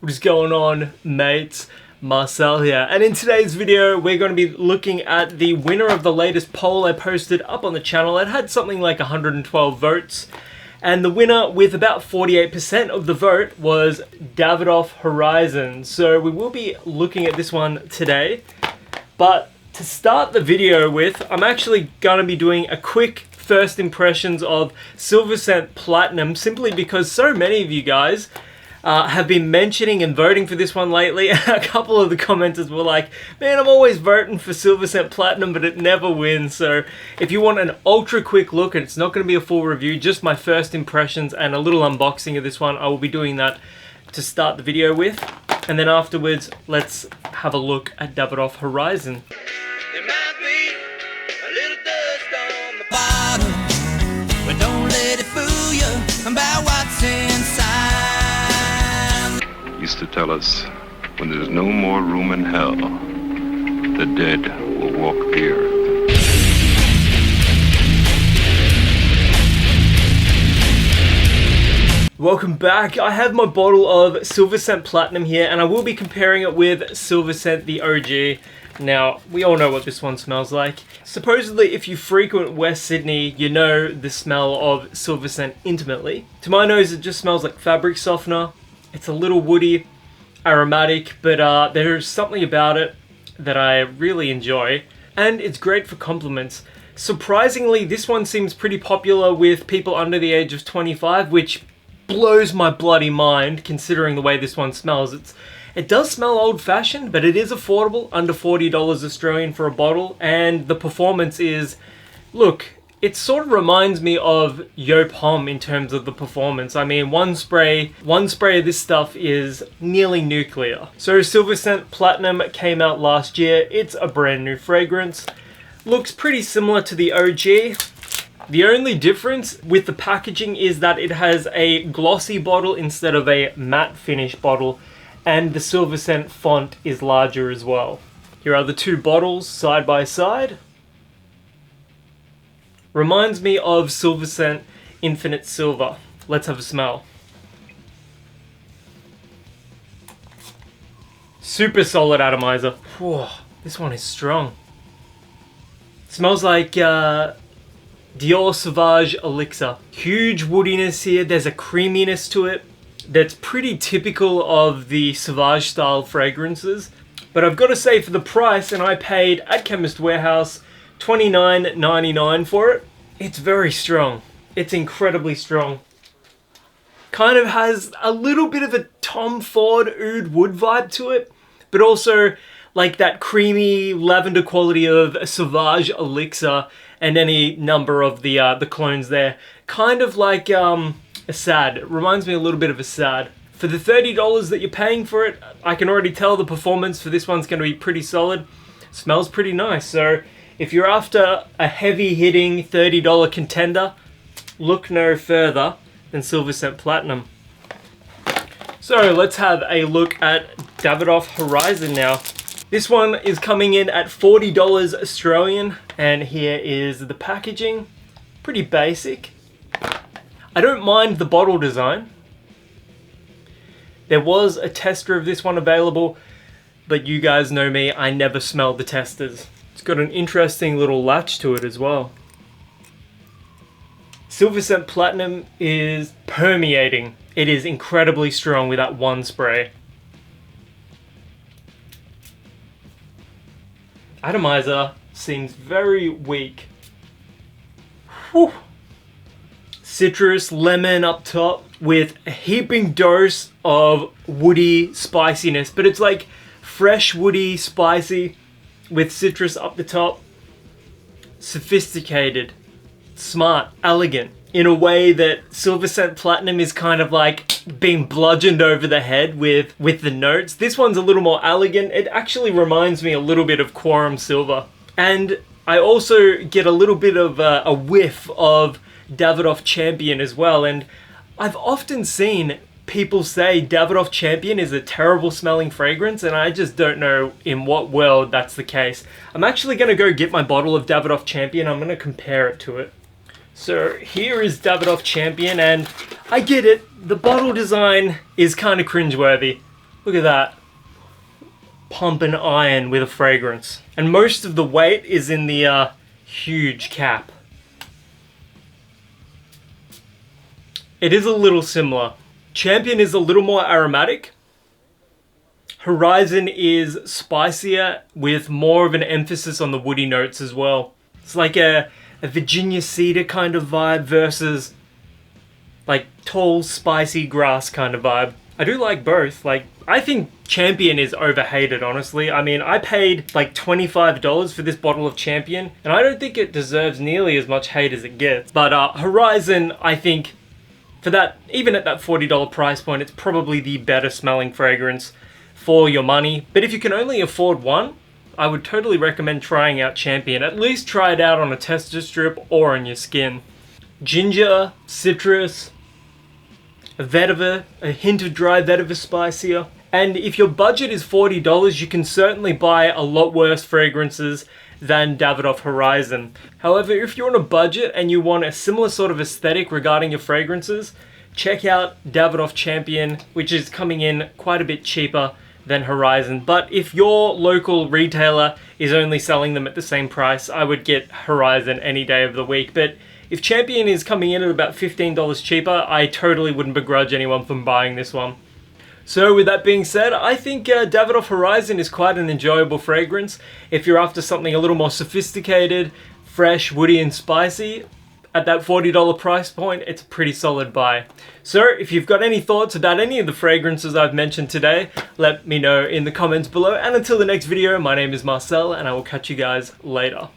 What is going on, mates? Marcel here, and in today's video we're going to be looking at the winner of the latest poll I posted up on the channel. It had something like 112 votes, and the winner with about 48% of the vote was Davidoff Horizon. So we will be looking at this one today, but to start the video with, I'm actually going to be doing a quick first impressions of Silver Cent Platinum, simply because so many of you guys have been mentioning and voting for this one lately. A couple of the commenters were like, man, I'm always voting for Silver Cent Platinum, but it never wins. So if you want an ultra quick look, and it's not going to be a full review, just my first impressions and a little unboxing of this one, I will be doing that to start the video with. And then afterwards, let's have a look at Davidoff Horizon. There might be a little dust on the bottom, but don't let it fool you about what's inside. Used to tell us, when there's no more room in hell, the dead will walk the earth. Welcome back. I have my bottle of Silver Cent Platinum here, and I will be comparing it with Silver Cent the OG. Now, we all know what this one smells like. Supposedly, if you frequent West Sydney, you know the smell of Silver Cent intimately. To my nose, it just smells like fabric softener. It's a little woody, aromatic, but there's something about it that I really enjoy, and it's great for compliments. Surprisingly, this one seems pretty popular with people under the age of 25, which blows my bloody mind considering the way this one smells. It does smell old-fashioned, but it is affordable, under $40 Australian for a bottle, and the performance is, look, it sort of reminds me of Yo Pom in terms of the performance. I mean, one spray of this stuff is nearly nuclear. So Silver Cent Platinum came out last year. It's a brand new fragrance. Looks pretty similar to the OG. The only difference with the packaging is that it has a glossy bottle instead of a matte finish bottle, and the Silver Cent font is larger as well. Here are the two bottles side by side. Reminds me of Silver Cent Infinite Silver. Let's have a smell. Super solid atomizer. Whew, this one is strong. Smells like Dior Sauvage Elixir. Huge woodiness here. There's a creaminess to it that's pretty typical of the Sauvage style fragrances. But I've got to say, for the price, and I paid at Chemist Warehouse $29.99 for it, it's very strong. It's incredibly strong. Kind of has a little bit of a Tom Ford Oud Wood vibe to it, but also like that creamy lavender quality of a Sauvage Elixir and any number of the clones there. Kind of like a Sad. It reminds me a little bit of a Sad. For the $30 that you're paying for it, I can already tell the performance for this one's going to be pretty solid. Smells pretty nice. So if you're after a heavy-hitting $30 contender, look no further than Silver Cent Platinum. So let's have a look at Davidoff Horizon now. This one is coming in at $40 Australian, and here is the packaging. Pretty basic. I don't mind the bottle design. There was a tester of this one available, but you guys know me, I never smell the testers. It's got an interesting little latch to it as well. Silver Cent Platinum is permeating. It is incredibly strong with that one spray. Atomizer seems very weak. Whew. Citrus, lemon up top with a heaping dose of woody spiciness, but it's like fresh, woody, spicy with citrus up the top. Sophisticated, smart, elegant, in a way that Silver Cent Platinum is kind of like being bludgeoned over the head with the notes. This one's a little more elegant. It actually reminds me a little bit of Quorum Silver. And I also get a little bit of a whiff of Davidoff Champion as well. And I've often seen people say Davidoff Champion is a terrible smelling fragrance, and I just don't know in what world that's the case. I'm actually going to go get my bottle of Davidoff Champion. I'm going to compare it to it. So here is Davidoff Champion, and I get it, the bottle design is kind of cringeworthy. Look at that. Pump and iron with a fragrance. And most of the weight is in the huge cap. It is a little similar. Champion is a little more aromatic. Horizon is spicier with more of an emphasis on the woody notes as well. It's like a Virginia cedar kind of vibe versus like tall, spicy grass kind of vibe. I do like both. Like, I think Champion is overhated, honestly. I mean, I paid like $25 for this bottle of Champion, and I don't think it deserves nearly as much hate as it gets. But Horizon, I think, for that, even at that $40 price point, it's probably the better smelling fragrance for your money. But if you can only afford one, I would totally recommend trying out Champion. At least try it out on a tester strip or on your skin. Ginger, citrus, a vetiver, a hint of dry vetiver spice here. And if your budget is $40, you can certainly buy a lot worse fragrances than Davidoff Horizon. However, if you're on a budget and you want a similar sort of aesthetic regarding your fragrances, check out Davidoff Champion, which is coming in quite a bit cheaper than Horizon. But if your local retailer is only selling them at the same price, I would get Horizon any day of the week. But if Champion is coming in at about $15 cheaper, I totally wouldn't begrudge anyone from buying this one. So with that being said, I think Davidoff Horizon is quite an enjoyable fragrance. If you're after something a little more sophisticated, fresh, woody and spicy, at that $40 price point, it's a pretty solid buy. So if you've got any thoughts about any of the fragrances I've mentioned today, let me know in the comments below. And until the next video, my name is Marcel, and I will catch you guys later.